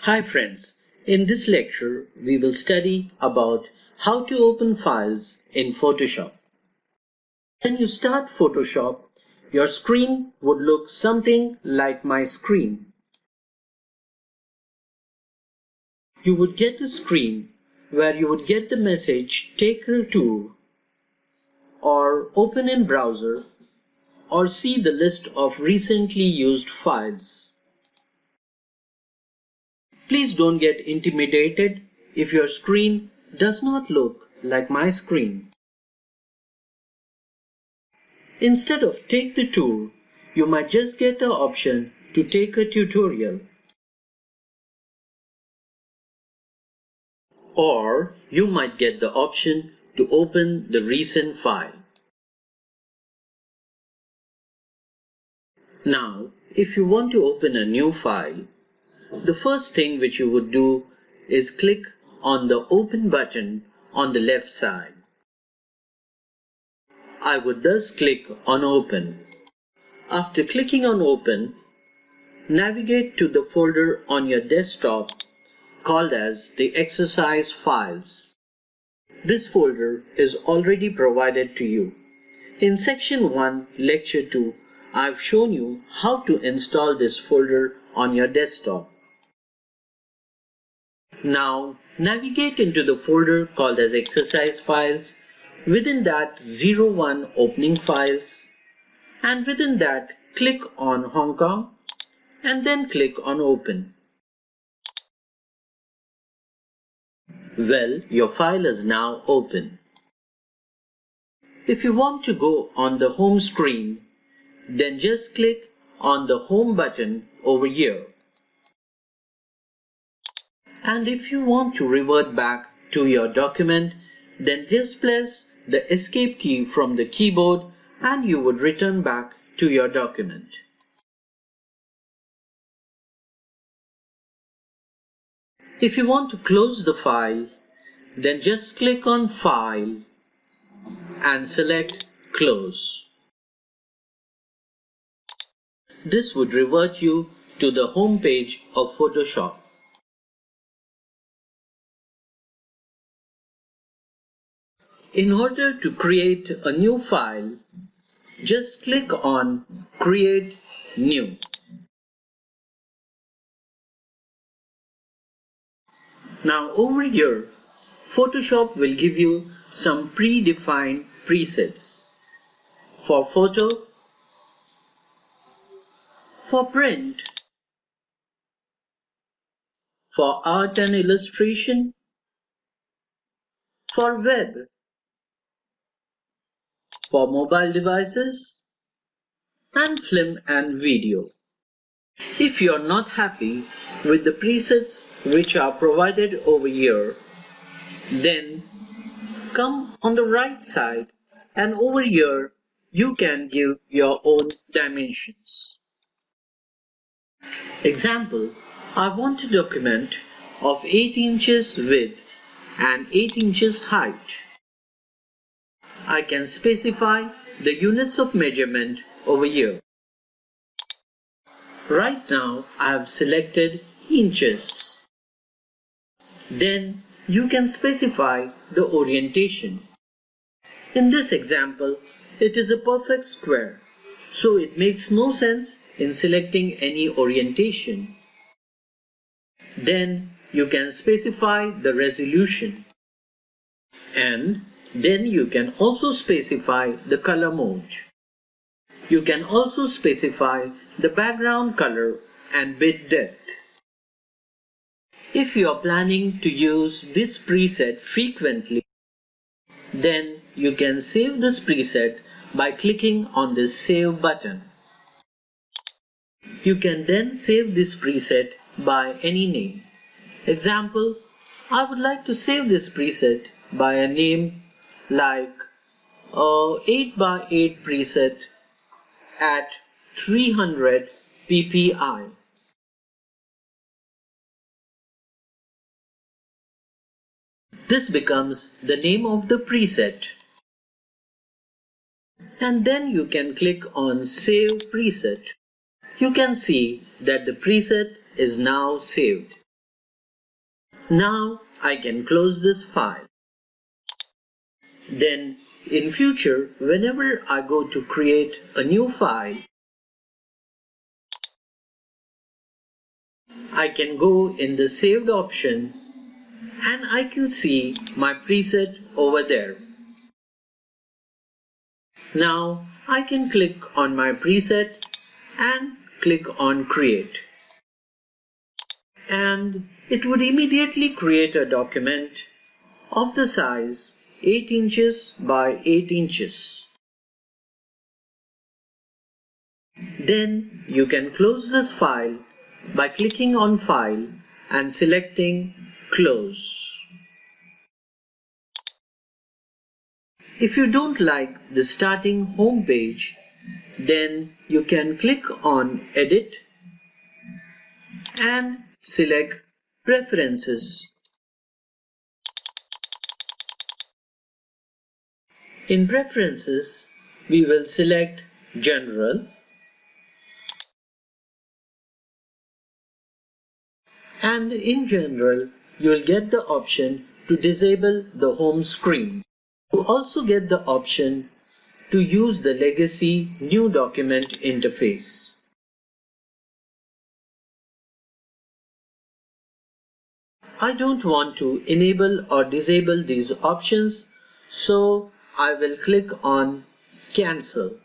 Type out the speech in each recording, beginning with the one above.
Hi friends, in this lecture we will study about how to open files in Photoshop. When you start Photoshop, your screen would look something like my screen. You would get a screen where you would get the message take the tool, or open in browser, or see the list of recently used files. Please don't get intimidated if your screen does not look like my screen. Instead of take the tool, you might just get the option to take a tutorial. Or you might get the option to open the recent file. Now, if you want to open a new file, the first thing which you would do is click on the Open button on the left side. I would thus click on Open. After clicking on Open, navigate to the folder on your desktop called as the exercise files. This folder is already provided to you. In section 1, lecture 2, I've shown you how to install this folder on your desktop. Now navigate into the folder called as exercise files, within that 01 opening files, and within that click on Hong Kong and then click on Open. Well, your file is now open. If you want to go on the home screen, then just click on the Home button over here. And if you want to revert back to your document, then just press the Escape key from the keyboard and you would return back to your document. If you want to close the file, then just click on File and select Close. This would revert you to the home page of Photoshop. In order to create a new file, just click on Create New. Now over here, Photoshop will give you some predefined presets for photo, for print, for art and illustration, for web, for mobile devices, and film and video. If you are not happy with the presets which are provided over here, then come on the right side and over here you can give your own dimensions. Example, I want a document of 8 inches width and 8 inches height. I can specify the units of measurement over here. Right now I have selected inches. Then you can specify the orientation. In this example, it is a perfect square, so it makes no sense in selecting any orientation. Then you can specify the resolution. And then you can also specify the color mode. You can also specify the background color and bit depth. If you are planning to use this preset frequently, then you can save this preset by clicking on this Save button. You can then save this preset by any name. Example, I would like to save this preset by a name like 8x8 preset at 300 ppi. This becomes the name of the preset. And then you can click on Save Preset. You can see that the preset is now saved. Now I can close this file. Then in future, whenever I go to create a new file, I can go in the saved option and I can see my preset over there. Now I can click on my preset and click on create. And it would immediately create a document of the size 8 inches by 8 inches. Then you can close this file by clicking on File and selecting Close. If you don't like the starting home page, then you can click on Edit and select Preferences. In Preferences, we will select General and in General, you will get the option to disable the home screen. You also get the option to use the legacy New Document interface. I don't want to enable or disable these options, so I will click on Cancel.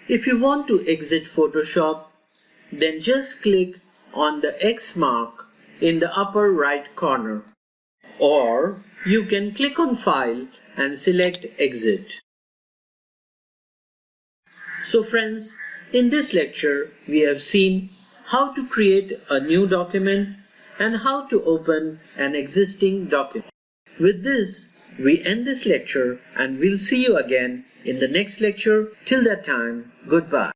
If you want to exit Photoshop, then just click on the X mark in the upper right corner, or you can click on File and select Exit. So friends, in this lecture we have seen how to create a new document and how to open an existing document. With this, we end this lecture and we'll see you again in the next lecture. Till that time, goodbye.